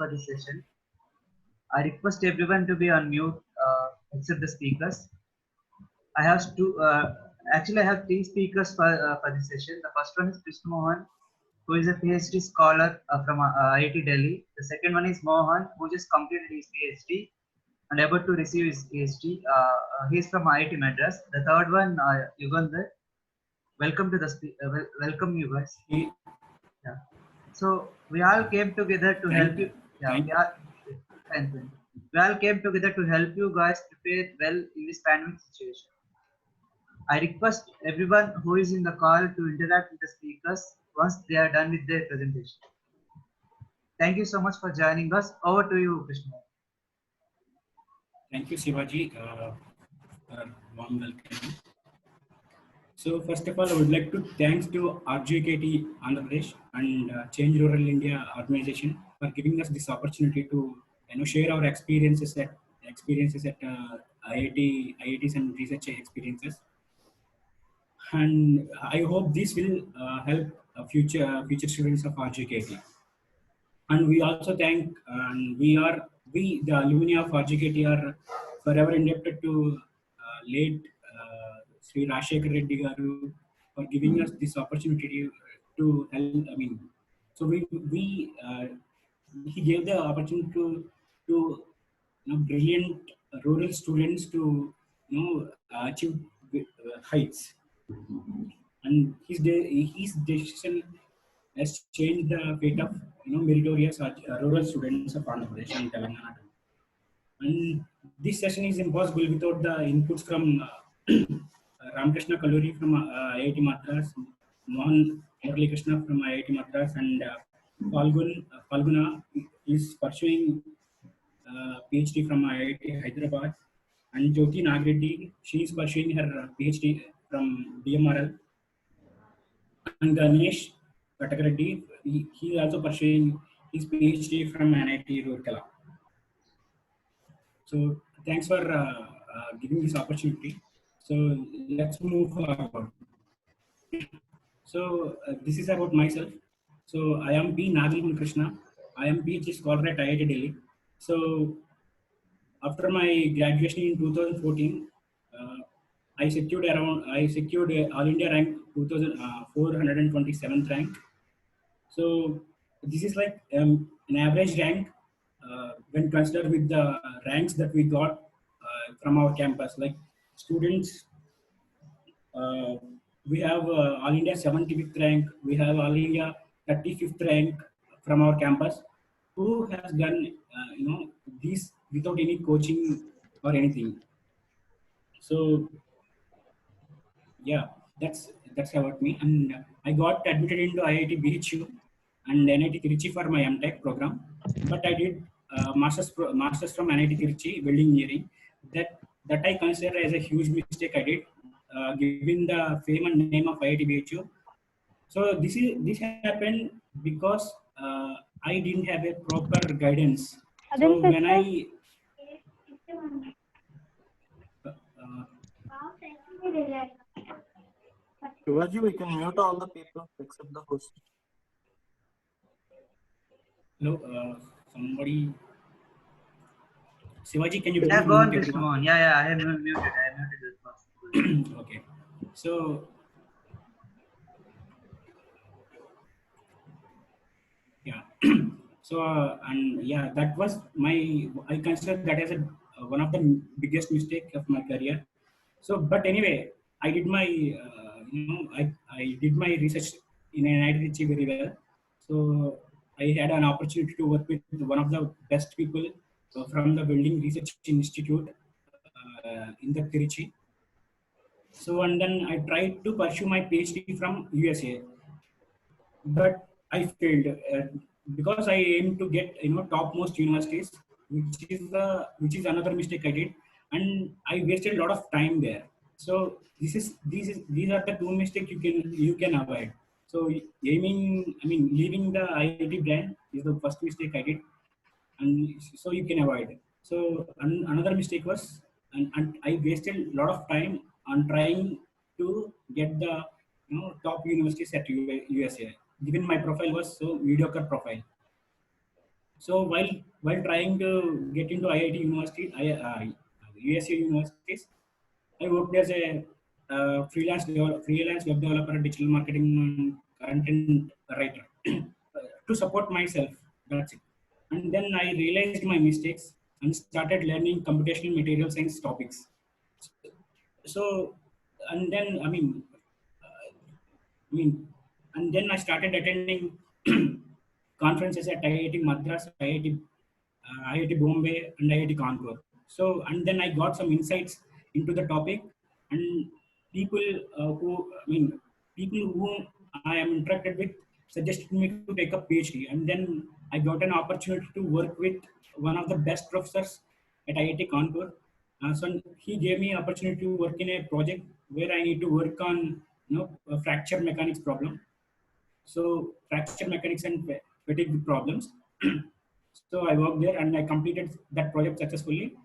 for this session. I request everyone to be on mute except the speakers. I have two. Actually, I have three speakers for this session. The first one is KrishnaMohan, who is a PhD scholar from IIT Delhi. The second one is Mohan, who just completed his PhD and about to receive his PhD. He is from IIT Madras. The third one, Yugandhar. Welcome to the welcome you guys. Yeah. So we all came together to help you. Yeah, thank you. We all came together to help you guys prepare well in this pandemic situation. I request everyone who is in the call to interact with the speakers once they are done with their presentation. Thank you so much for joining us. Over to you, Krishna. Thank you, Shivaji. Warm welcome. So first of all, I would like to thanks to RGKT Andhra Pradesh and Change Rural India organization for giving us this opportunity to share our experiences at IITs and research experiences. And I hope this will help future students of RGKT. And we also thank the alumni of RGKT are forever indebted to late Sri Rashekar Reddy Garu for giving us this opportunity to help. So he gave the opportunity to brilliant rural students to achieve heights, and his decision has changed the fate of meritorious rural students of Andhra Pradesh and Telangana. And this session is impossible without the inputs from Ramakrishna Kalluri from IIT Madras, Mohan Krishna from IIT Madras, and Falguna is pursuing PhD from IIT Hyderabad, and Jyoti Nagreddy, she is pursuing her PhD from PMRF, and Ganesh Katakareddy, he is also pursuing his PhD from IIT Roorkela. So thanks for giving this opportunity. So let's move forward. So this is about myself. So I am P. Nagalman Krishna. I am PhD scholar at IIT Delhi. So after my graduation in 2014, I secured All India rank 427th rank. So this is like an average rank when considered with the ranks that we got from our campus. Like students, we have All India 75th rank, we have All India 35th rank from our campus, who has done this without any coaching or anything. So yeah, that's about me. And I got admitted into IIT BHU and NIT Trichy for my m.tech program, but I did masters from NIT Trichy building engineering. That I consider as a huge mistake I did, given the fame and name of IIT BHU. So this happened because I didn't have a proper guidance. So when I Shivaji, we can mute all the people except the host. No, somebody. Shivaji, can you? Yeah, go on, Krishna. Yeah, I have muted. This person. Okay, so yeah, so and yeah, that was I consider that as one of the biggest mistake of my career. So, but anyway, I did my I did my research in NIT very well. So I had an opportunity to work with one of the best people from the Building Research Institute in the Trichy. So and then I tried to pursue my PhD from USA, but I failed because I aim to get topmost universities, which is another mistake I did, and I wasted a lot of time there. So these are the two mistakes you can avoid. So leaving the IIT brand is the first mistake I did, and so you can avoid. So another mistake was, and I wasted a lot of time on trying to get the top universities at USA. Given my profile was so mediocre profile. So while trying to get into IIT university, USU universities, I worked as a freelance web developer, digital marketing, and content writer to support myself. That's it. And then I realized my mistakes and started learning computational material science topics. So, and then I mean, and then I started attending conferences at IIT Madras, IIT Bombay, and IIT Kanpur. So, and then I got some insights into the topic, and people people whom I am interacted with suggested me to take a PhD, and then I got an opportunity to work with one of the best professors at IIT Kanpur. So he gave me opportunity to work in a project where I need to work on a fracture mechanics problem. So fracture mechanics and fatigue problems. So I worked there and I completed that project successfully.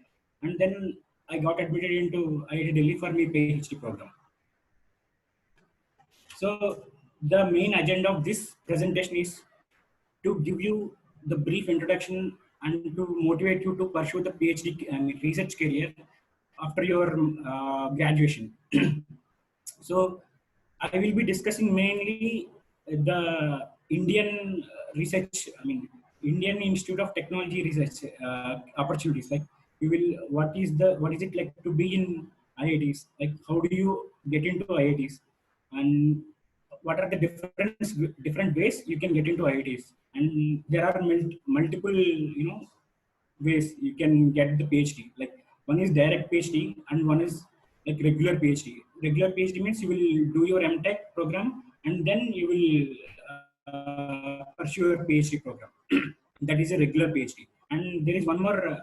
And then I got admitted into IIT Delhi for my PhD program. So the main agenda of this presentation is to give you the brief introduction and to motivate you to pursue the PhD research career after your graduation. So I will be discussing mainly the Indian research, Indian Institute of Technology research opportunities. Like you will, what is it like to be in IITs? Like how do you get into IITs, and what are the different ways you can get into IITs? And there are multiple, ways you can get the PhD. Like one is direct PhD and one is like regular PhD. Regular PhD means you will do your m.tech program and then you will pursue your PhD program. That is a regular PhD. And there is one more,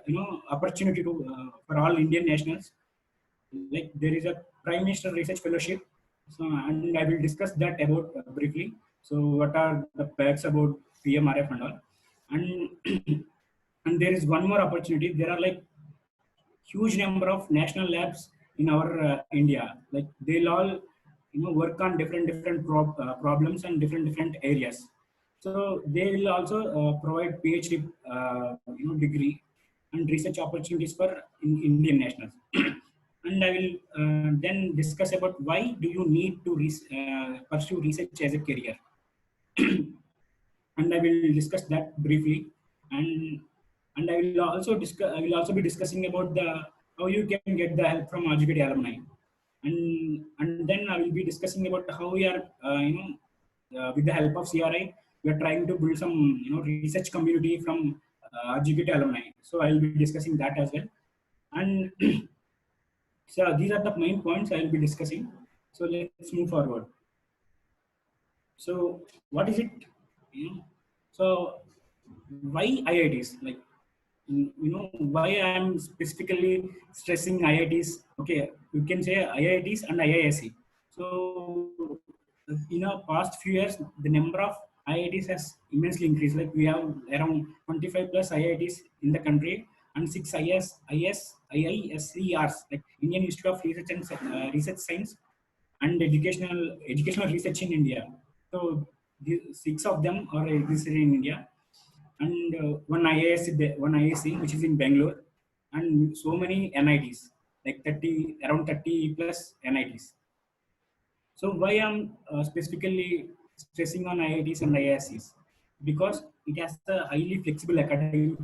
opportunity to for all Indian nationals. Like there is a Prime Minister Research Fellowship. So, and I will discuss that about briefly. So, what are the perks about PMRF and all? And and there is one more opportunity. There are like huge number of national labs in our India. Like they'll all work on different problems and different areas. So they will also provide PhD degree and research opportunities for Indian nationals. And I will then discuss about why do you need to pursue research as a career. And I will discuss that briefly. And I will also discuss. I will also be discussing about the how you can get the help from educated alumni, and then I will be discussing about how we are with the help of CRI we are trying to build some research community from educated alumni. So I will be discussing that as well, and so these are the main points I will be discussing. So let's move forward. So what is it? You know, so why IITs? Like why I am specifically stressing IITs. Okay, you can say IITs and IISc. So in our past few years, the number of IITs has immensely increased. Like we have around 25 plus IITs in the country and 6 IISCRs, like Indian Institute of Research and Research Science and educational research in India. So the 6 of them are existed in India, and one IISc which is in Bangalore, and so many NITs, like 30 around 30 plus NITs. So why I'm specifically stressing on IITs and IIScs? Because it has a highly flexible academic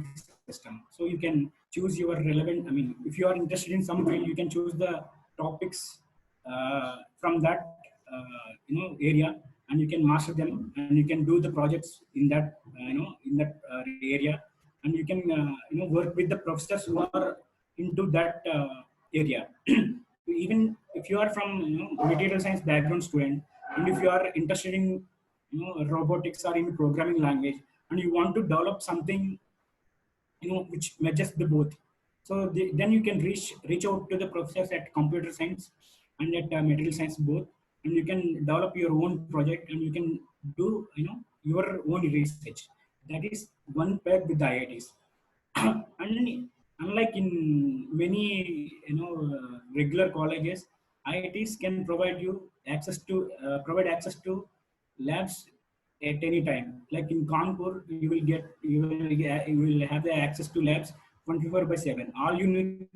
system. So you can choose your relevant. I mean, if you are interested in some field, you can choose the topics from that area, and you can master them, and you can do the projects in that in that area, and you can work with the professors who are into that area. Even if you are from material science background student, and if you are interested in robotics or in programming language, and you want to develop something which matches the both, so then you can reach out to the professors at computer science and at material science both, and you can develop your own project and you can do your own research. That is one pair with the IITs. And unlike in many regular colleges, IITs can provide access to labs at any time. Like in Kanpur, you will have the access to labs 24/7. All you need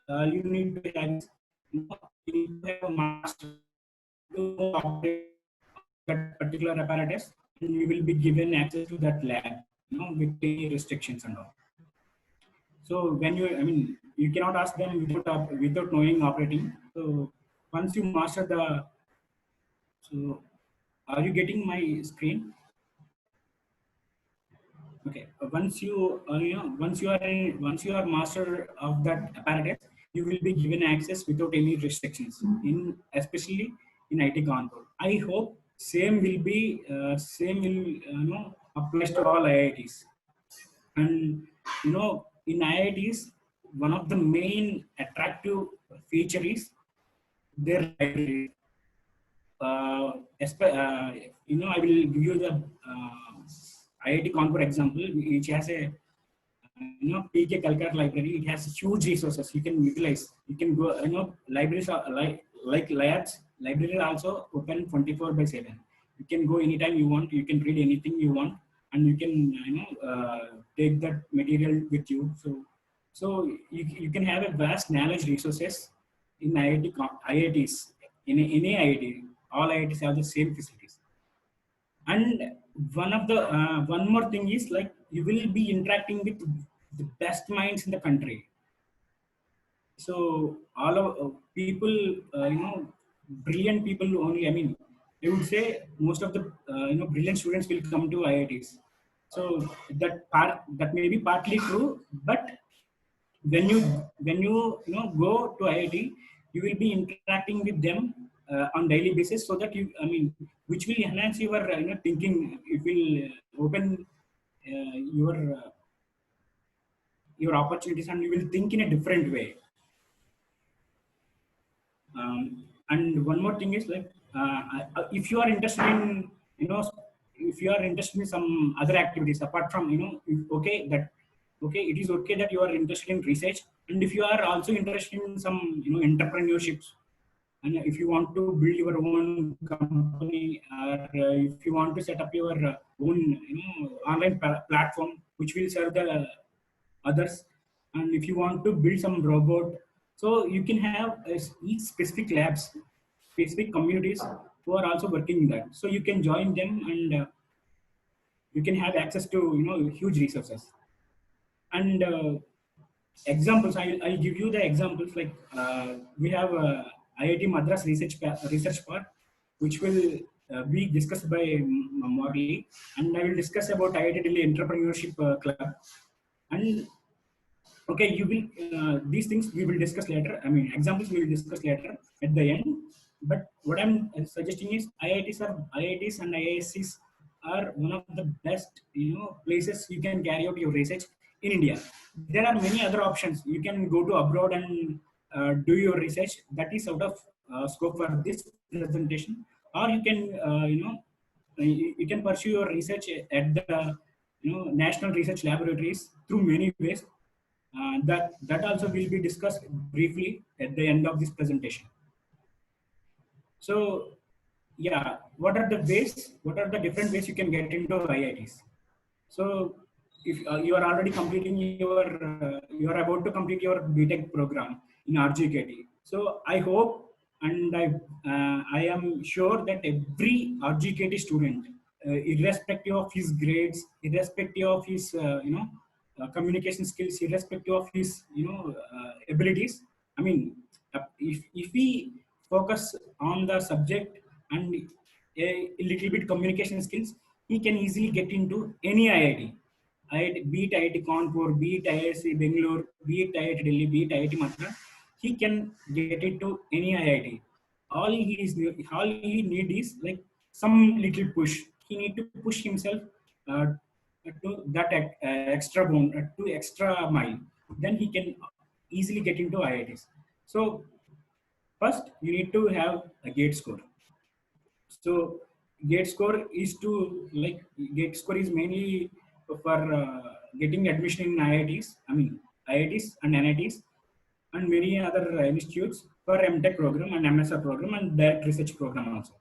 to have is, you need to have a master to operate that particular apparatus, and you will be given access to that lab, with any restrictions and all. So when you, I mean, you cannot ask them without knowing operating. So once you master the, so are you getting my screen? Okay. Once you are master of that apparatus, you will be given access without any restrictions. In especially in IT Kanpur, I hope same will applies to all IITs. And in IITs, one of the main attractive feature is their library. Uh, I will give you the IIT Kanpur example, which has a PK Kalkar library. It has huge resources you can utilize. You can go, libraries are like labs. Library are also open 24/7. You can go anytime you want. You can read anything you want, and you can take that material with you. So you can have a vast knowledge resources in IITs. In any IIT, all IITs have the same facilities. And one more thing is, like, you will be interacting with the best minds in the country. So all of people, brilliant people only, I mean, I would say most of the brilliant students will come to IITs. So that may be partly true, but when you go to IIT, you will be interacting with them on daily basis, so that which will enhance your thinking. It will open your opportunities, and you will think in a different way. And one more thing is, like, if you are interested in, if you are interested in some other activities apart from, okay, it is okay that you are interested in research. And if you are also interested in some entrepreneurships, and if you want to build your own company, or if you want to set up your own online platform which will serve the others, and if you want to build some robot, so you can have each specific labs, specific communities who are also working in that, so you can join them, and you can have access to huge resources. And examples, I'll give you the examples. Like, we have IIT Madras research part, which will be discussed by Murali, and I will discuss about IIT Delhi Entrepreneurship Club. And okay, you will these things we will discuss later. I mean, examples we will discuss later at the end. But what I'm suggesting is, IITs and IIScs are one of the best places you can carry out your research in India. There are many other options. You can go to abroad and do your research. That is out of scope for this presentation. Or you can you can pursue your research at the national research laboratories through many ways. That also will be discussed briefly at the end of this presentation. So yeah, what are the ways? What are the different ways you can get into IITs? So if you are already completing you are about to complete your B.Tech program in RGKT. So I hope, and I am sure that every RGKT student, irrespective of his grades, irrespective of his communication skills, irrespective of his abilities. I mean, if we focus on the subject and a little bit communication skills, he can easily get into any IIT. Be it IIT Kanpur, be it IIT Bangalore, be it IIT Delhi, be it IIT Madras, he can get into any IIT. All he need is, like, some little push. He need to push himself uh, to that extra bone, to extra mile. Then he can easily get into IITs. So first, you need to have a gate score. So gate score is mainly for getting admission in IITs. I mean, IITs and NITs and many other institutes for m.tech program and MSR program and direct research program also.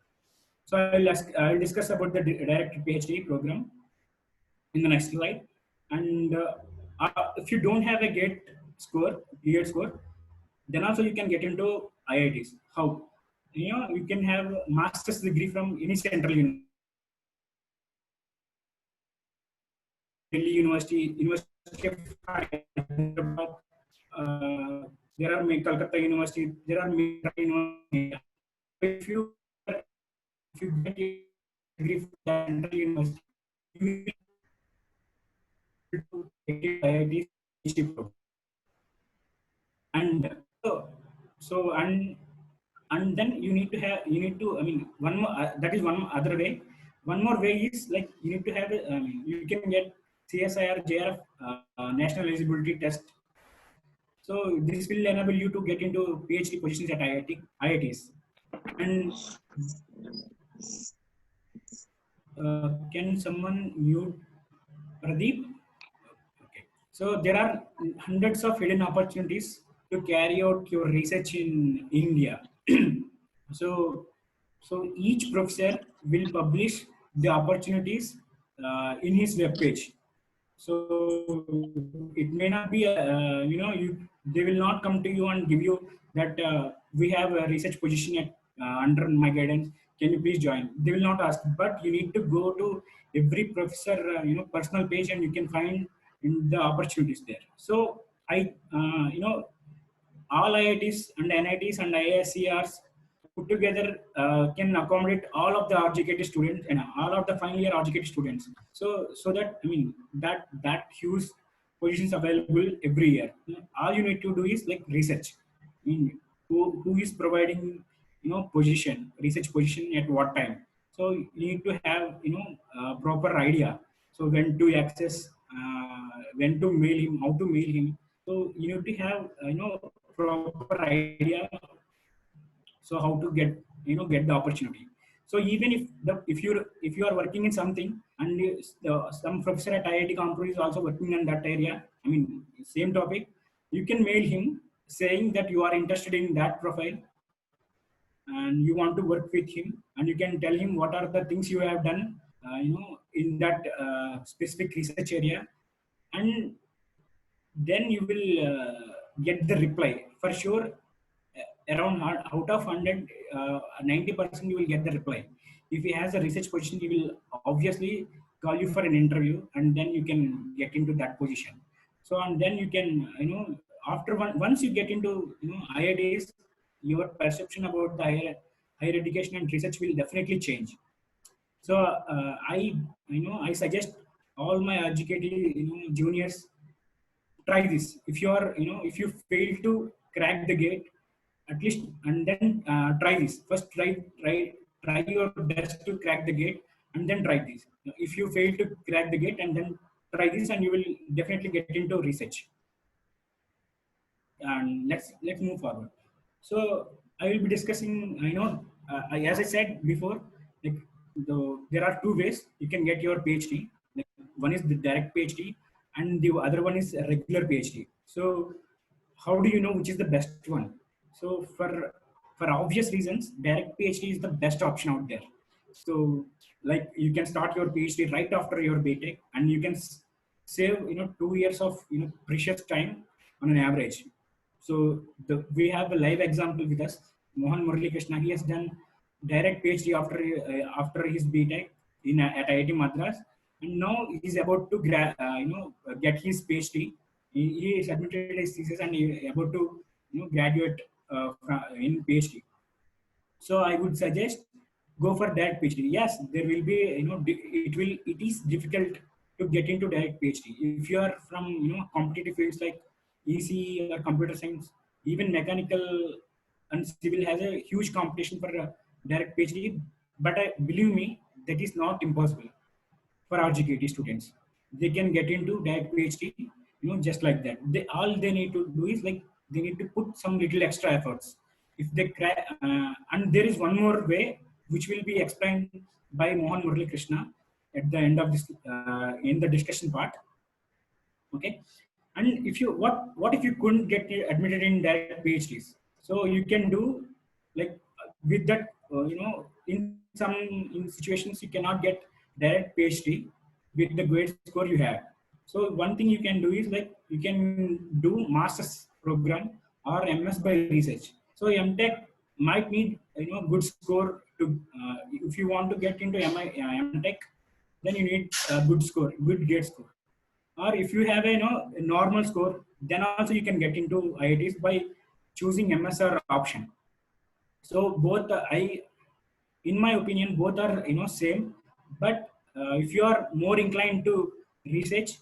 So I'll discuss about the direct PhD program in the next slide. And if you don't have a GATE score, then also you can get into IITs. How? You can have a master's degree from any central university. Delhi University, University of Hyderabad. There are Calcutta University. There are many universities. If you if you get your degree from the central university, you will to get your IIT PhD program. And so and then you need to, I mean, one more that is one other way. One more way is like you need to have you can get CSIR JRF national eligibility test. So this will enable you to get into PhD positions at IITs. And can someone mute Pradeep? Okay. So there are hundreds of hidden opportunities to carry out your research in India. so, so each professor will publish the opportunities in his web page. So it may not be, they will not come to you and give you that we have a research position at under my guidance. Can you please join? They will not ask, but you need to go to every professor, personal page, and you can find in the opportunities there. So all IITs and NITs and IISCRs put together can accommodate all of the RGKT students and all of the final year RGKT students. So that, I mean, that huge positions available every year. All you need to do is like research. I mean, who is providing research position at what time. So you need to have proper idea. So when to access, when to mail him, how to mail him. So you need to have proper idea. So how to get the opportunity. So even if you are working in something and some professor at IIT Kanpur is also working in that area, I mean same topic, you can mail him saying that you are interested in that profile and you want to work with him, and you can tell him what are the things you have done in that specific research area, and then you will get the reply for sure. Around out of 100, 90% you will get the reply. If he has a research position, he will obviously call you for an interview, and then you can get into that position. So and then you can after once you get into IITs, your perception about the higher education and research will definitely change. So I suggest all my educated juniors, try this. If you are if you fail to crack the gate, at least, and then try this first. Try your best to crack the gate, and then try this. If you fail to crack the gate, and then try this, and you will definitely get into research. And let's move forward. So I will be discussing, as I said before, like there are two ways you can get your PhD. Like one is the direct PhD, and the other one is a regular PhD. So how do you know which is the best one? So for obvious reasons, direct PhD is the best option out there. So like you can start your PhD right after your BTech, and you can save 2 years of precious time on an average. So we have a live example with us, Mohan Murali Krishna. He has done direct PhD after his BTech at IIT Madras, and now he's about to get his PhD. He submitted his thesis and he is about to graduate in PhD. So I would suggest go for that PhD. Yes, there will be it is difficult to get into direct PhD if you are from competitive fields like EC or computer science. Even mechanical and civil has a huge competition for direct PhD. But believe me, that is not impossible for RGKT students. They can get into direct PhD, just like that. All they need to do is like they need to put some little extra efforts. If they crack, and there is one more way which will be explained by Mohan Murali Krishna at the end of this in the discussion part. Okay, and if you what if you couldn't get admitted in direct PhDs? So you can do like with that in some in situations you cannot get direct PhD with the grade score you have. So one thing you can do is like you can do master's program or MS by research. So m.tech might need good score to if you want to get into m.tech, then you need a good score, good grade score. Or if you have a normal score, then also you can get into IITs by choosing MSR option. So both in my opinion, both are same. But if you are more inclined to research,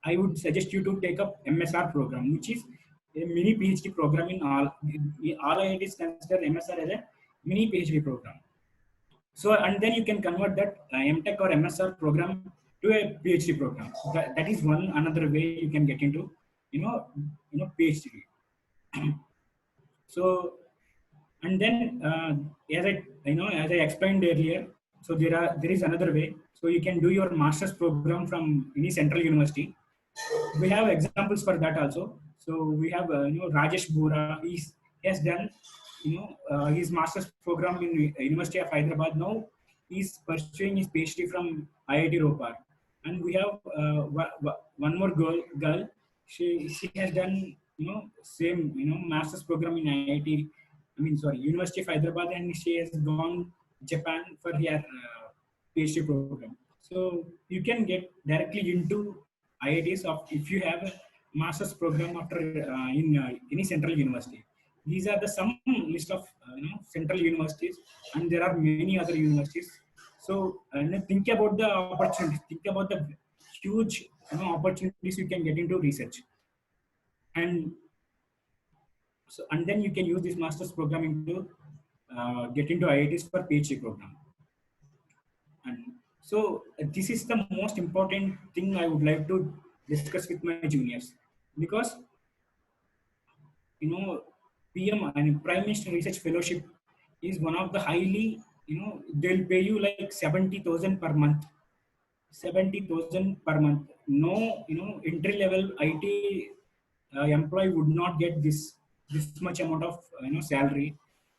I would suggest you to take up MSR program, which is a mini PhD program in all IITs consider MSR as a mini PhD program. So and then you can convert that m.tech or MSR program to a PhD program. That is one another way you can get into PhD. So and then as I explained earlier, so there is another way. So you can do your master's program from any central university. We have examples for that also. So we have Rajesh Bora. He has done his master's program in University of Hyderabad. Now he's pursuing his PhD from IIT Ropar. And we have one more girl. She has done same master's program in IIT. I mean sorry University of Hyderabad, and she has gone Japan for her PhD program. So you can get directly into IITs of if you have a master's program after in any central university. These are the some list of central universities, and there are many other universities. So think about the opportunities. Think about the huge opportunities you can get into research, and so and then you can use this master's program into get into IITs for PhD program. And so this is the most important thing I would like to discuss with my juniors, because PM and Prime Minister Research Fellowship is one of the highly they'll pay you like 70,000 per month. 70,000 per month. No, entry level IT employee would not get this much amount of salary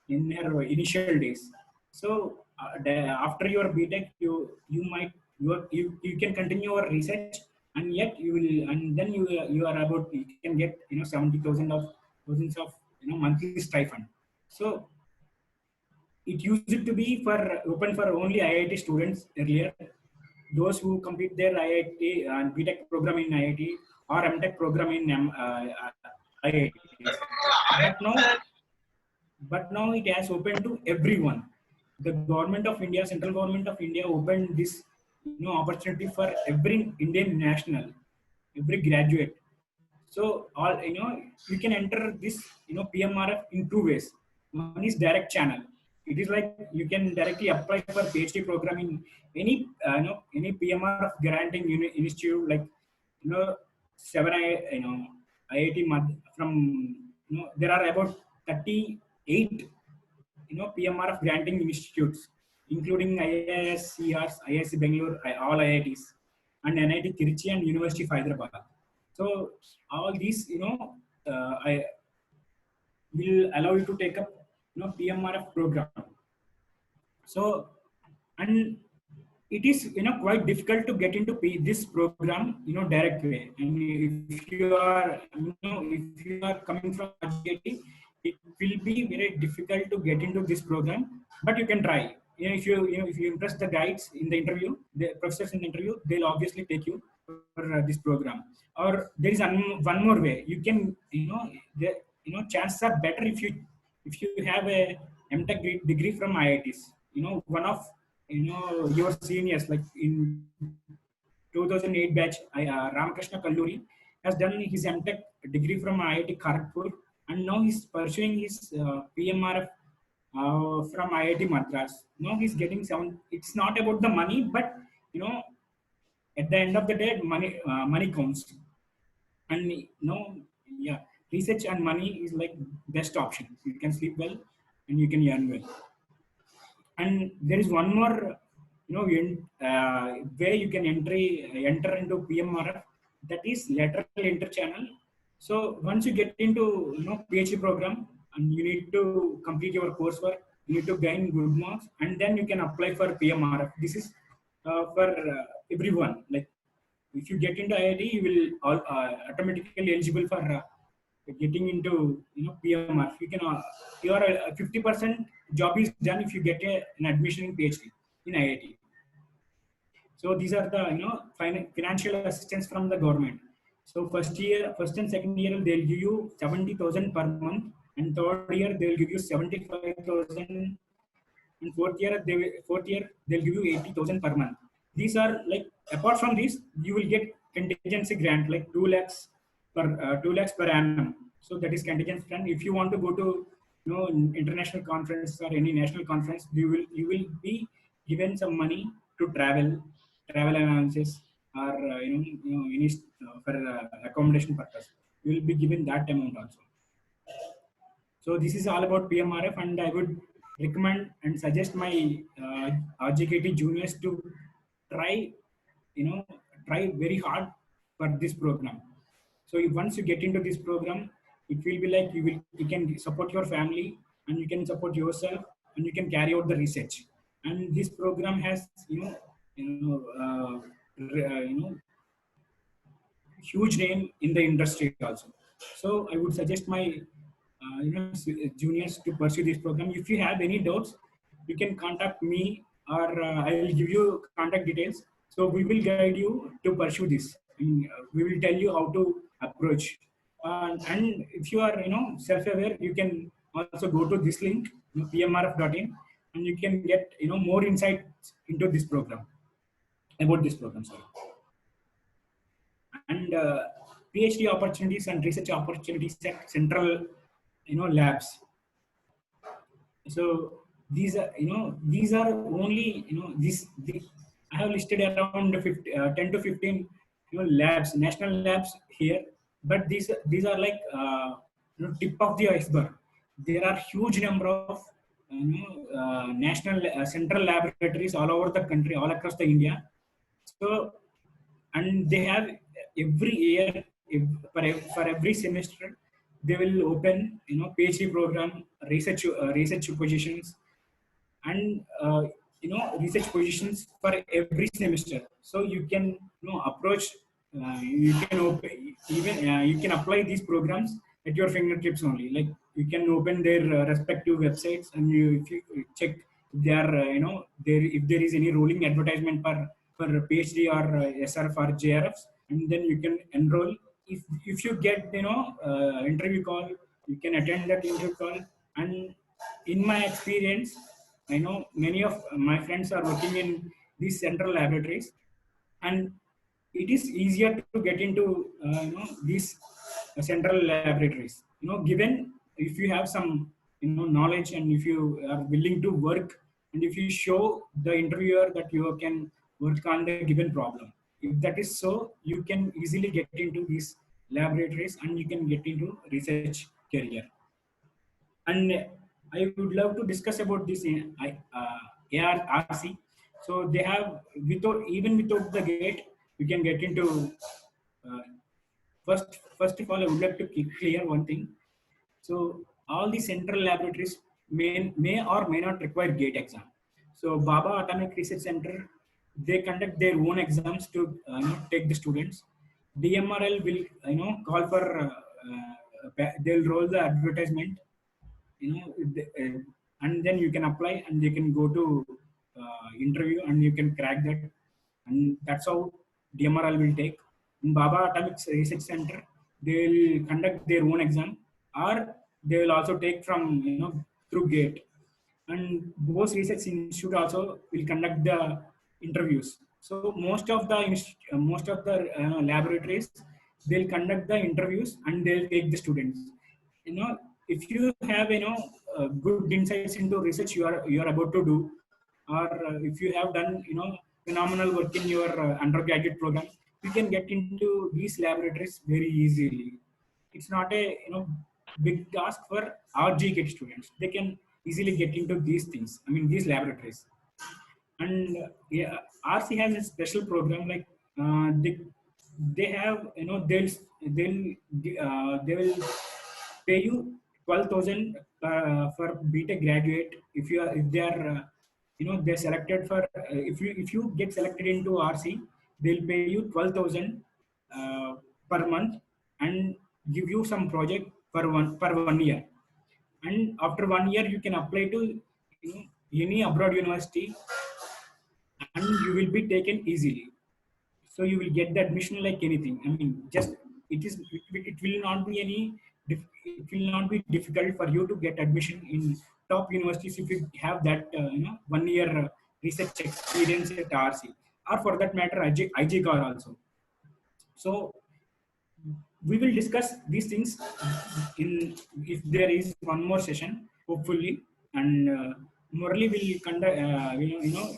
in their initial days. So after your BTech, you might you can continue your research, and yet you will, and then you are about you can get 70,000 of thousands of monthly stipend. So it used to be for open for only IIT students earlier, those who complete their IIT and BTech program in IIT or m.tech program in IITs. But now it has opened to everyone. The government of India, central government of India, opened this opportunity for every Indian national, every graduate. So all you can enter this PMRF in two ways. One is direct channel. It is like you can directly apply for PhD program in any PMRF granting institute, like seven IIT from there are about 38 PMRF granting institutes, including IIS, CRs, IIC Bangalore, all IITs, and NIT Trichy and University of Hyderabad. So all these, I will allow you to take up, PMRF program. So, and it is, quite difficult to get into this program, direct way. And if you are, if you are coming from IIT, it will be very difficult to get into this program, but you can try. If you impress the guides in the interview, the professors in the interview, they'll obviously take you for this program. Or there is one more way. You can, chances are better if you have a m.tech degree from IITs. One of your seniors, like in 2008 batch, Ramakrishna Kalluri has done his m.tech degree from IIT Kharagpur, and now he's pursuing his PMRF from IIT Madras. Now he's getting sound. It's not about the money, but at the end of the day, money counts. And yeah, research and money is like best option. You can sleep well, and you can earn well. And there is one more way you can enter into PMRF, that is lateral inter-channel. So once you get into PhD program, and you need to complete your coursework, You need to gain good marks, and then you can apply for PMRF. This is for everyone. Like if you get into IIT, you will automatically eligible for getting into PMRF. You can your 50% job is done if you get an admission in PhD in IIT. So these are the financial assistance from the government. So first and second year they'll give you 70,000 per month, and third year they'll give you 75,000, and fourth year they'll give you 80,000 per month. These are like, apart from this, you will get contingency grant like 2 lakhs per 2 lakhs per annum. So that is contingency grant. If you want to go to international conference or any national conference, you will be given some money to travel allowances, or any for accommodation purpose. You will be given that amount also. So this is all about PMRF, and I would recommend and suggest my RJKT juniors to try, try very hard for this program. So once you get into this program, it will be like you can support your family, and you can support yourself, and you can carry out the research. And this program has huge name in the industry also. So I would suggest my juniors to pursue this program. If you have any doubts, you can contact me, or I will give you contact details. So we will guide you to pursue this. And, we will tell you how to approach. And if you are self-aware, you can also go to this link, pmrf.in, and you can get more insights into this program, about this program. Sorry. And PhD opportunities and research opportunities at central labs. So these are only I have listed around 10 to 15 labs, national labs here, but these are like tip of the iceberg. There are huge number of national central laboratories all over the country, all across the India. So, and they have every year, for every semester, they will open PhD program, research positions, and research positions for every semester. So you can approach, you can open, even you can apply these programs at your fingertips only. Like you can open their respective websites, and if you check if they are if there is any rolling advertisement for PhD or SRF or JRFs, and then you can enroll. If you get interview call, you can attend that interview call. And in my experience, I know many of my friends are working in these central laboratories, and it is easier to get into these central laboratories. Given if you have some knowledge, and if you are willing to work, and if you show the interviewer that you can work on the given problem. If that is so, you can easily get into these laboratories, and you can get into research career. And I would love to discuss about this in ARC. So they have, without the gate, you can get into. Uh, first of all, I would like to clear one thing. So all the central laboratories may or may not require gate exam. So Baba Atomic Research Center, they conduct their own exams to take the students. DMRL will call for they'll roll the advertisement, and then you can apply, and you can go to interview, and you can crack that, and that's how DMRL will take. In Baba Atomic Research Center, they will conduct their own exam, or they will also take from through gate. And Bose Research Institute also will conduct the interviews. So most of the laboratories, they'll conduct the interviews, and they'll take the students. If you have good insights into research you are about to do, or if you have done phenomenal work in your undergraduate program, you can get into these laboratories very easily. It's not a big task for RGK students. They can easily get into these things. I mean these laboratories. And yeah, RC has a special program, like they have they will pay you 12,000 for BTech graduate. If they are they're selected for if you get selected into RC, they'll pay you 12,000 per month and give you some project per 1 year. And after 1 year you can apply to any abroad university and you will be taken easily. So you will get the admission like anything. I mean, just it will not be it will not be difficult for you to get admission in top universities if you have that 1 year research experience at RC, or for that matter IJCAR also. So we will discuss these things in if there is one more session, hopefully. And Murali will conduct,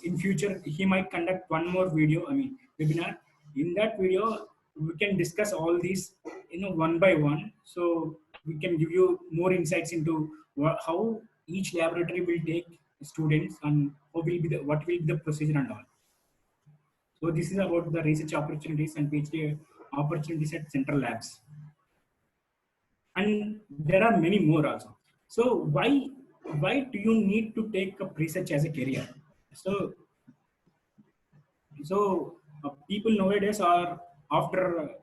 in future he might conduct one more video, I mean webinar. In that video, we can discuss all these, one by one. So we can give you more insights into how each laboratory will take students and what will be the procedure and all. So this is about the research opportunities and PhD opportunities at central labs. And there are many more also. So why do you need to take up research as a career? So people nowadays are after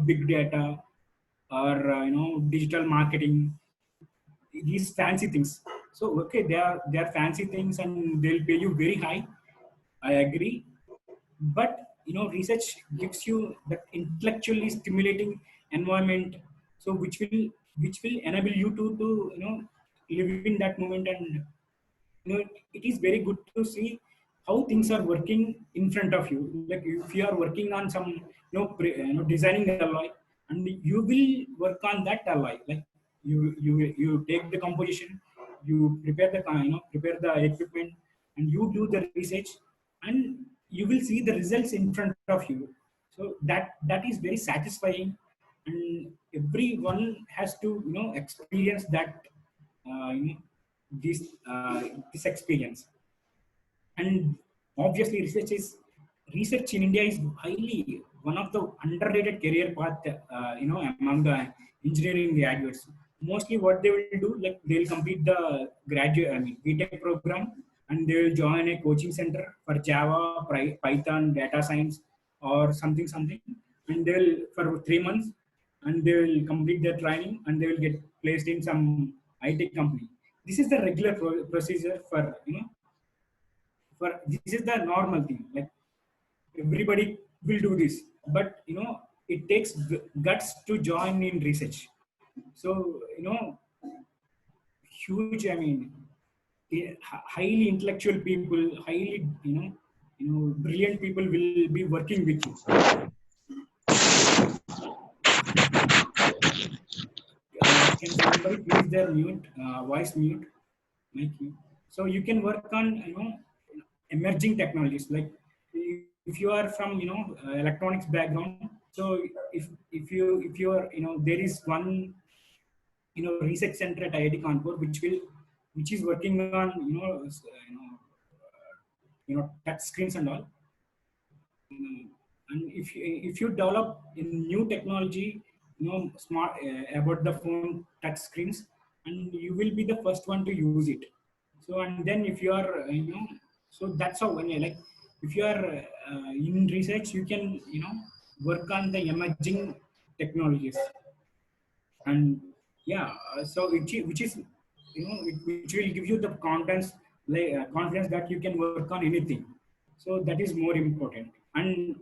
big data or digital marketing, these fancy things. So okay, they are fancy things and they'll pay you very high. I agree, but research gives you that intellectually stimulating environment, so which will enable you to live in that moment. And it is very good to see how things are working in front of you. Like if you are working on some designing alloy, and you will work on that alloy. Like you take the composition, you prepare the prepare the equipment, and you do the research, and you will see the results in front of you. So that is very satisfying, and everyone has to experience that, uh, you know, this this experience. And obviously research in India is highly one of the underrated career path, among the engineering graduates. Mostly what they will do, like they'll complete the graduate, I mean BTech program, and they will join a coaching center for Java, Python, data science, or something, and they'll for 3 months, and they will complete their training, and they will get placed in some IT company. This is the regular procedure for this is the normal thing. Like everybody will do this, but it takes guts to join in research. So huge, I mean, highly intellectual people, highly brilliant people will be working with you. Can somebody please their mute voice mute mic mute? So you can work on emerging technologies. Like if you are from electronics background, so if you are there is one research center at IIT Kanpur which is working on touch screens and all. And if you develop a new technology, smart about the phone touch screens, and you will be the first one to use it. So and then if you are so that's how, when you like, if you are in research, you can work on the emerging technologies. And yeah, so which is which will give you the confidence, like confidence that you can work on anything. So that is more important. And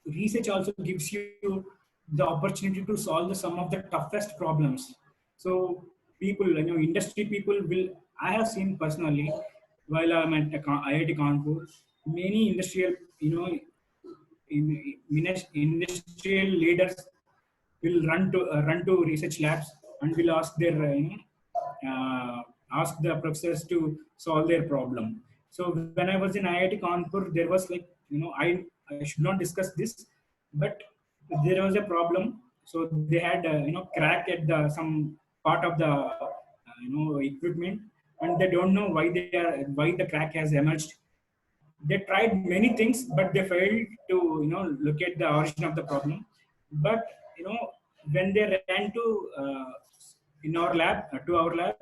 research also gives you the opportunity to solve some of the toughest problems. So people, industry people will, I have seen personally while I'm at IIT Kanpur, many industrial, industrial leaders will run to research labs and will ask their ask the professors to solve their problem. So when I was in IIT Kanpur, there was like I should not discuss this, but there was a problem. So they had crack at the some part of the equipment, and they don't know why the crack has emerged. They tried many things, but they failed to locate the origin of the problem. But when they ran to in our lab, to our lab,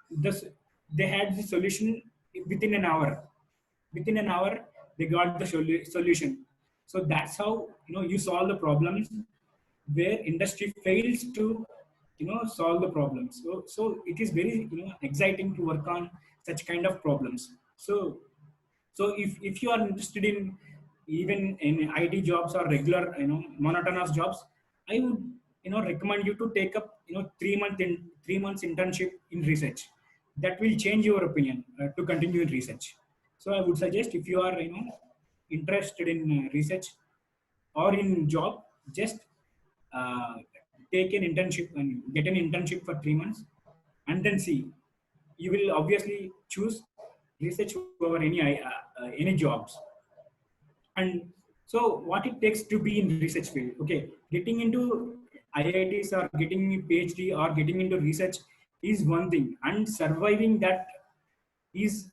this they had the solution within an hour. Within an hour, they got the solution. So that's how you solve the problems where industry fails to solve the problems. So it is very exciting to work on such kind of problems. So if you are interested in even in IT jobs or regular monotonous jobs, I would recommend you to take up 3 months internship in research. That will change your opinion to continue in research. So I would suggest, if you are interested in research or in job, just uh, take an internship and get an internship for 3 months, and then see. You will obviously choose research over any jobs. And so what it takes to be in research field, okay, getting into IITs or getting a PhD or getting into research is one thing, and surviving that is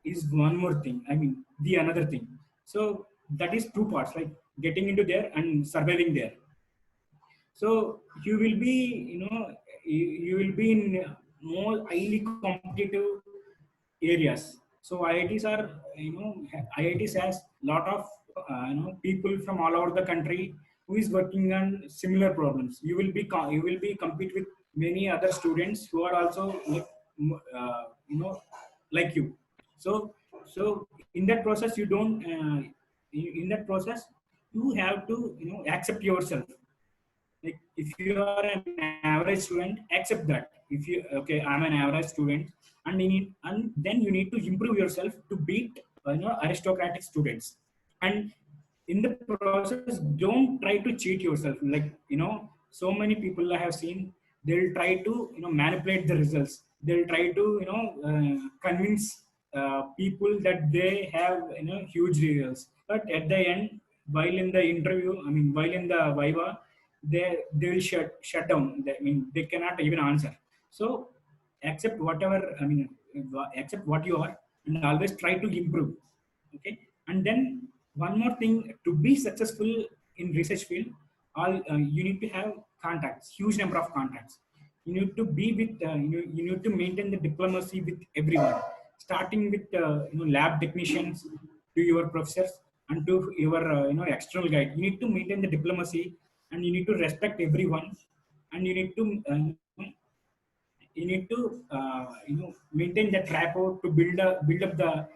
is one more thing. I mean, the another thing. So that is two parts, like getting into there and surviving there. So you will be you will be in more highly competitive areas. So IITs are IITs has lot of people from all over the country who is working on similar problems. You will be compete with many other students who are also like like you. So in that process, you don't in that process you have to accept yourself. Like, if you are an average student, accept that. If you, okay, I'm an average student, and then you need to improve yourself to beat aristocratic students. And in the process, don't try to cheat yourself. Like, so many people I have seen, they'll try to manipulate the results. They'll try to convince people that they have huge results, but at the end, while in the interview, I mean, while in the viva, they will shut down. I mean, they cannot even answer. So accept whatever, I mean, accept what you are, and always try to improve. Okay. And then one more thing, to be successful in research field, all you need to have contacts, huge number of contacts. You need to be with you need to maintain the diplomacy with everyone, starting with lab technicians, to your professors, and to your external guide. You need to maintain the diplomacy, and you need to respect everyone, and you need to maintain that rapport to build up the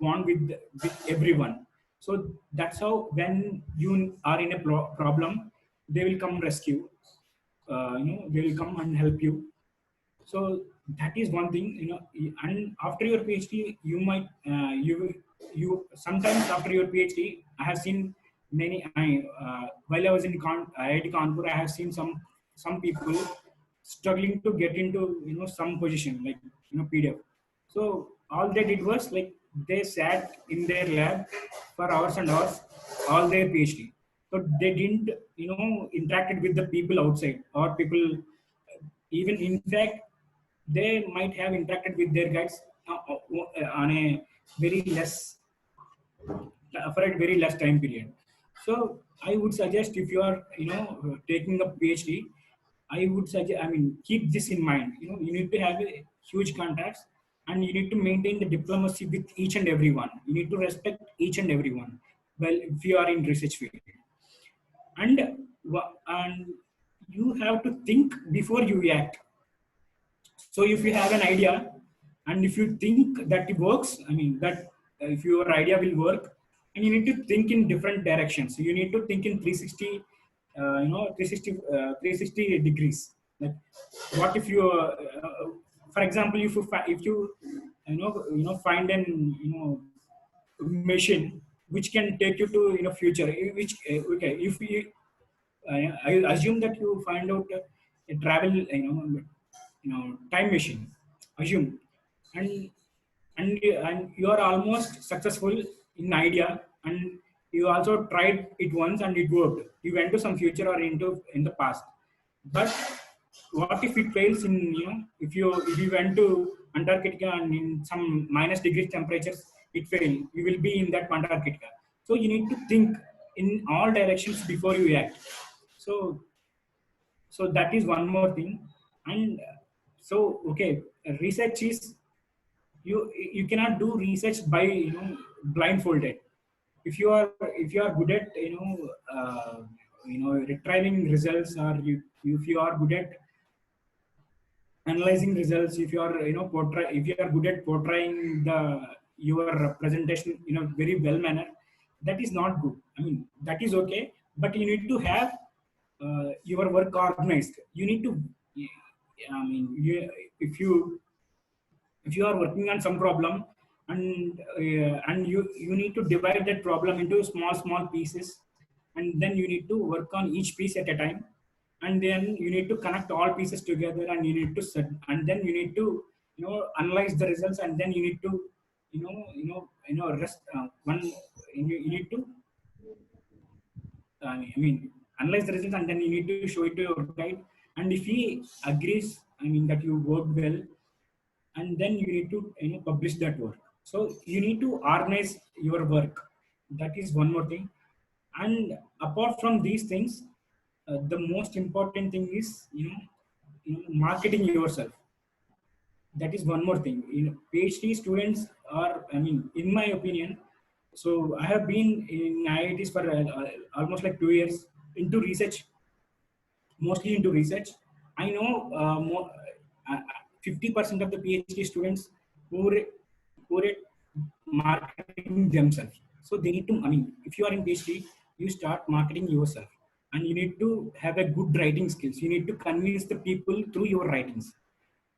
bond with everyone. So that's how, when you are in a problem, they will come rescue. They will come and help you. So that is one thing. And after your PhD, you might you sometimes after your PhD, I have seen many. While I was in IIT Kanpur, I have seen some people struggling to get into some position, like PDF. So all they did was, like, they sat in their lab for hours and hours, all their PhD. So they didn't interacted with the people outside, or people, even in fact, they might have interacted with their guides on a very less for a very less time period. So I would suggest, if you are taking a PhD, I would suggest, I mean, keep this in mind. You need to have a huge contacts, and you need to maintain the diplomacy with each and everyone. You need to respect each and everyone. Well, if you are in research field, and and you have to think before you act. So if you have an idea, and if you think that it works, I mean, that if your idea will work, and you need to think in different directions. So you need to think in 360, 360 degrees. Like, what if you, for example, if you find an machine which can take you to future, which okay, if you I assume that you find out a travel, time machine. Assume, and and you are almost successful in idea, and you also tried it once and it worked. You went to some future or into in the past, but what if it fails in if you went to Antarctica and in some minus degrees temperatures it failed, you will be in that Antarctica. So you need to think in all directions before you act. So so that is one more thing. And so, okay, research is, you cannot do research by blindfolded. If you are good at retrieving results, or if you are good at analyzing results, if you are if you are good at portraying the your presentation in a very well manner, that is not good. I mean, that is okay, but you need to have your work organized. You need to, I mean, if you are working on some problem, and you need to divide that problem into small pieces, and then you need to work on each piece at a time, and then you need to connect all pieces together, and you need to set, and then you need to analyze the results, and then you need to rest one you need to I mean, analyze the results, and then you need to show it to your guide. And if he agrees, I mean, that you worked well, and then you need to publish that work. So you need to organize your work. That is one more thing. And apart from these things, the most important thing is marketing yourself. That is one more thing. PhD students are, I mean, in my opinion, so I have been in IITs for almost like 2 years into research, mostly into research. I know 50% of the PhD students who are marketing themselves. So they need to, I mean, if you are in PhD, you start marketing yourself, and you need to have a good writing skills. You need to convince the people through your writings,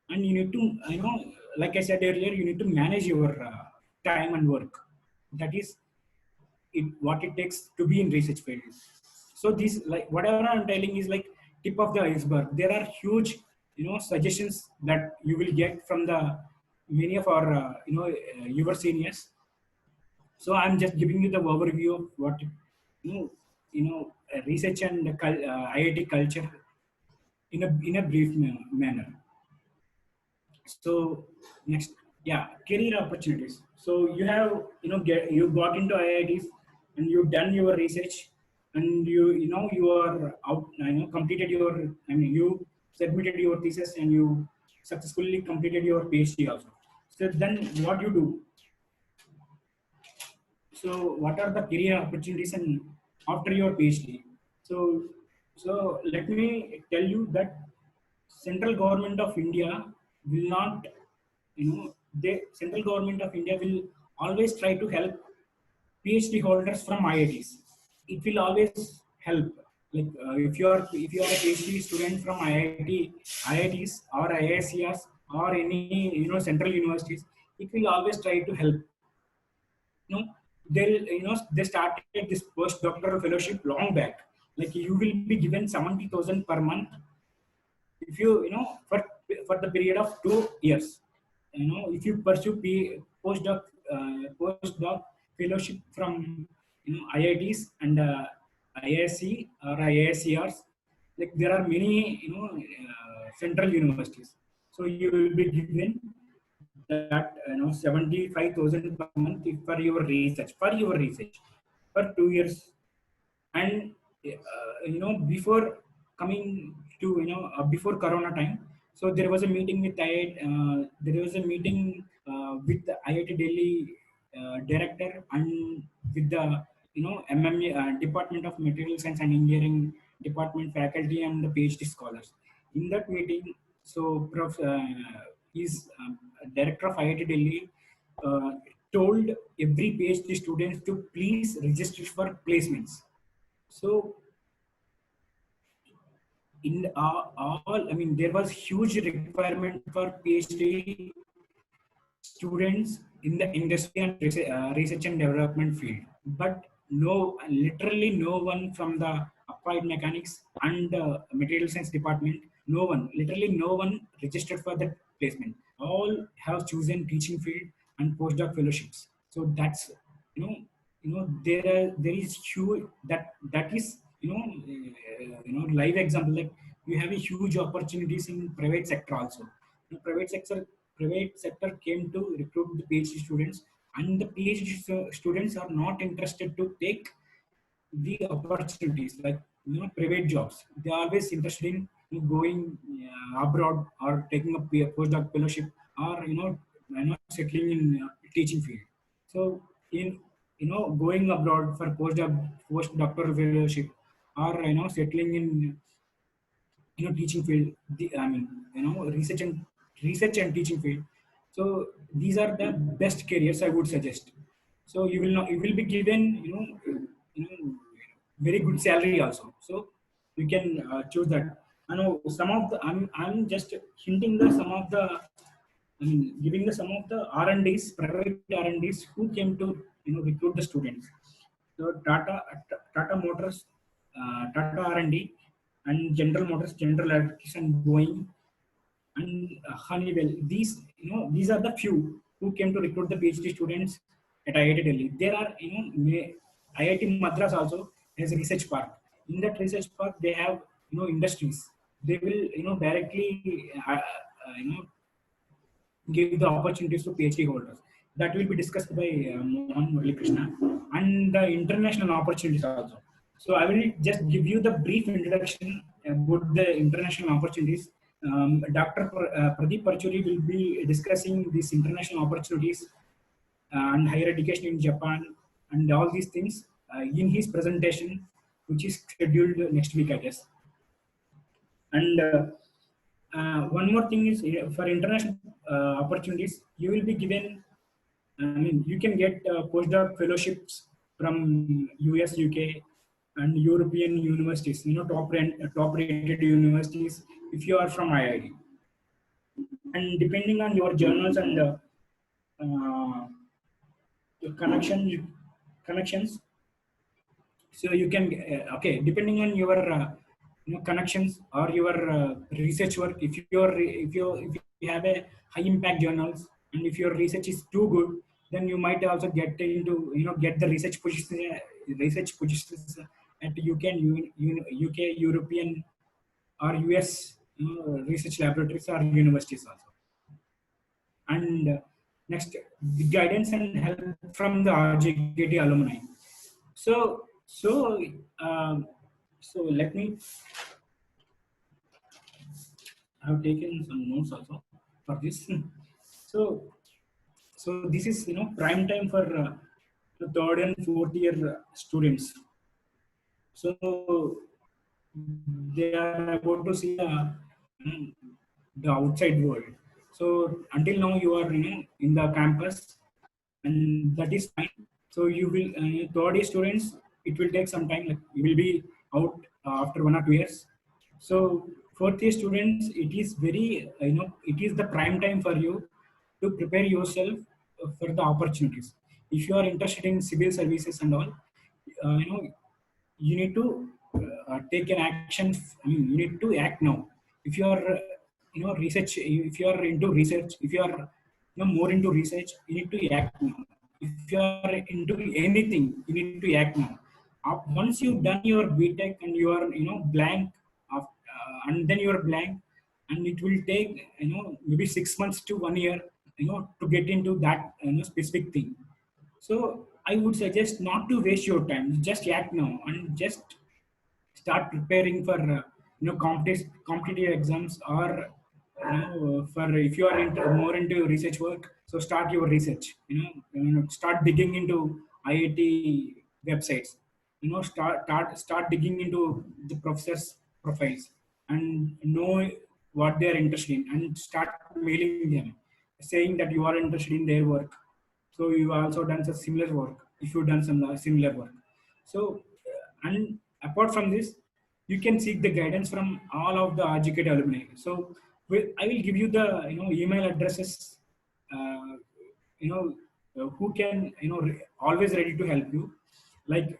and you need to, like I said earlier, you need to manage your time and work. That is what it takes to be in research field. So this, like, whatever I'm telling is like tip of the iceberg. There are huge suggestions that you will get from the many of our your seniors. So I'm just giving you the overview of what research and IIT culture in a brief manner. So next, yeah, career opportunities. So you have, you got into IITs, and you've done your research, and you are out, completed your, I mean, you submitted your thesis, and you successfully completed your PhD also. So then what you do? So what are the career opportunities and after your PhD? So so let me tell you that central government of India will not, the central government of India will always try to help PhD holders from IITs. It will always help. Like if you are a PhD student from IITs or IICRs or any central universities, it will always try to help. You know, they started this postdoctoral fellowship long back. Like you will be given 70,000 per month if for the period of 2 years. If you pursue postdoc fellowship from IITs and IISc or IIScrs, like there are many central universities. So you will be given that 75,000 per month for your research for 2 years. And before coming to before corona time, so there was a meeting with with the IIT Delhi director, and with the MMA Department of Material Science and Engineering department faculty and the PhD scholars. In that meeting, so he's director of IIT Delhi uh, told every PhD student to please register for placements. So in all, I mean, there was huge requirement for PhD students in the industry and research and development field, but literally no one from the applied mechanics and material science department, literally no one registered for the placement. All have chosen teaching field and postdoc fellowships. So that's you know there is huge, that is live example. Like you have a huge opportunities in private sector also. Private sector came to recruit the PhD students, and the PhD students are not interested to take the opportunities like private jobs. They are always interested in going abroad or taking a postdoc fellowship, or settling in teaching field. So in going abroad for postdoctoral fellowship, or settling in teaching field, I mean research and teaching field. So these are the best careers I would suggest. So you will be given you know very good salary also. So you can choose that. I know some of the I'm just hinting the some of the, I mean, giving the some of the R&Ds, private R&Ds who came to recruit the students. So Tata Motors, Tata R&D, and General Motors, General Electric, and Boeing, and Honeywell. These are the few who came to recruit the PhD students at IIT Delhi. There are IIT Madras also has a research park. In that research park, they have industries. They will directly give the opportunities to PhD holders. That will be discussed by Mohan, Murali, Krishna, and the international opportunities also. So I will just give you the brief introduction about the international opportunities. Dr. Pradeep Parchuri will be discussing these international opportunities and higher education in Japan and all these things in his presentation, which is scheduled next week, I guess. And one more thing is, for international opportunities, you will be given. I mean, you can get postdoc fellowships from US, UK, and European universities. Top rated universities if you are from IIT. And depending on your journals and your connections, so you can okay, depending on your connections or your research work. If you have a high impact journals, and if your research is too good, then you might also get into get the research positions at UK, European, or US research laboratories or universities also. And next, the guidance and help from the RJKT alumni. So so um, so let me, I have taken some notes also for this. So so this is prime time for the third and fourth year students. So they are about to see mm, the outside world. So until now you are in the campus, and that is fine. So you will third year students, it will take some time. Like you will be out after 1 or 2 years. So fourth year students, it is very it is the prime time for you to prepare yourself for the opportunities. If you are interested in civil services and all, you need to take an action. I mean, you need to act now. If you are research, if you are into research, if you are more into research, you need to act now. If you are into anything, you need to act now. Once you've done your BTech and you are blank of, and then you are blank, and it will take maybe 6 months to 1 year to get into that specific thing. So I would suggest not to waste your time. Just act now and just start preparing for competitive exams, or for if you are more into research work. So start your research. Start digging into IIT websites. Start digging into the professors' profiles and know what they are interested in, and start mailing them, saying that you are interested in their work. So you also done some similar work if you done some similar work. So and apart from this, you can seek the guidance from all of the RGK alumni. So I will give you the email addresses, uh, you know who can always ready to help you. Like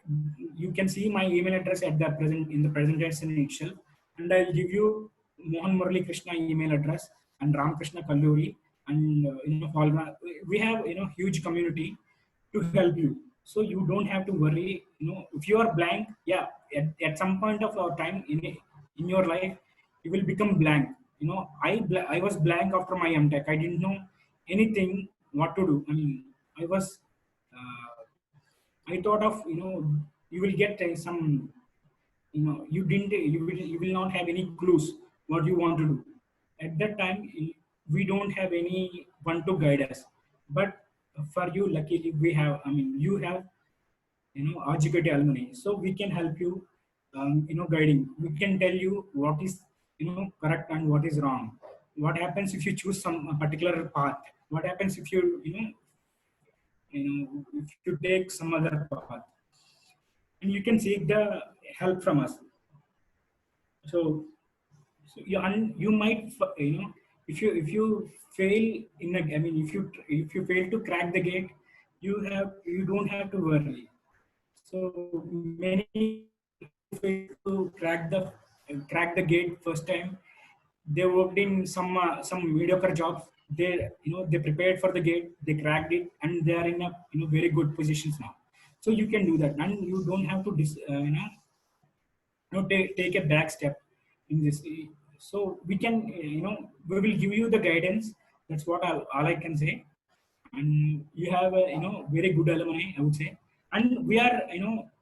you can see my email address at the present in the presentation itself, and I'll give you Mohan Murali Krishna email address and Ram Krishna Kalluri, and Falguna. We have huge community to help you. So you don't have to worry. If you are blank, yeah, at some point of our time in your life, you will become blank. I was blank after my m.tech. I didn't know anything what to do. I mean, I was I thought of you will get some you will not have any clues what you want to do. At that time, we don't have anyone to guide us. But for you, luckily, we have. I mean, you have RGKT alumni, so we can help you. Guiding. We can tell you what is correct and what is wrong. What happens if you choose some particular path? What happens if if you take some other path? And you can seek the help from us. So you might if you fail in a, I mean if you fail to crack the gate, you don't have to worry. So many who fail to crack the gate first time, they worked in some mediocre jobs. They they prepared for the gate, they cracked it, and they are in a very good positions now. So you can do that, and you don't have to take a back step in this. So we can we will give you the guidance. That's what all I can say. And you have a very good alumni, I would say. And we are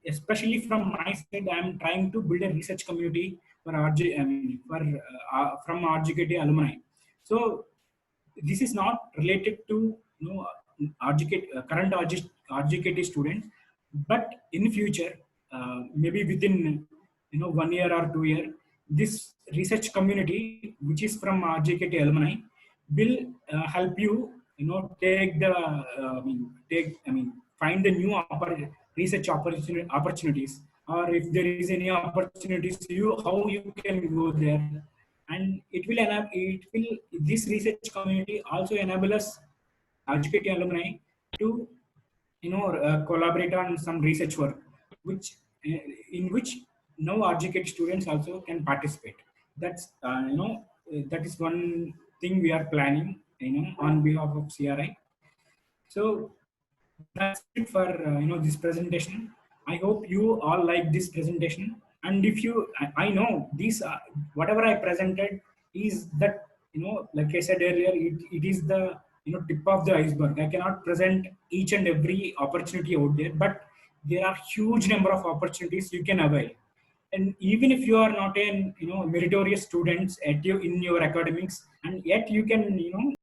especially from my side, I am trying to build a research community for from RGKT alumni. So this is not related to current RGKT students, but in future, maybe within 1 year or 2 year, this research community, which is from RGKT alumni, will help you take the find the new research opportunities, or if there is any opportunities, how you can go there. And it will this research community also enable us RGKT alumni to collaborate on some research work, which in which now RGKT students also can participate. That's that is one thing we are planning on behalf of CRI. So that's it for this presentation. I hope you all like this presentation. And if you, I know these whatever I presented is that like I said earlier, it is the tip of the iceberg. I cannot present each and every opportunity out there, but there are huge number of opportunities you can avail. And even if you are not an meritorious students at you in your academics, and yet you can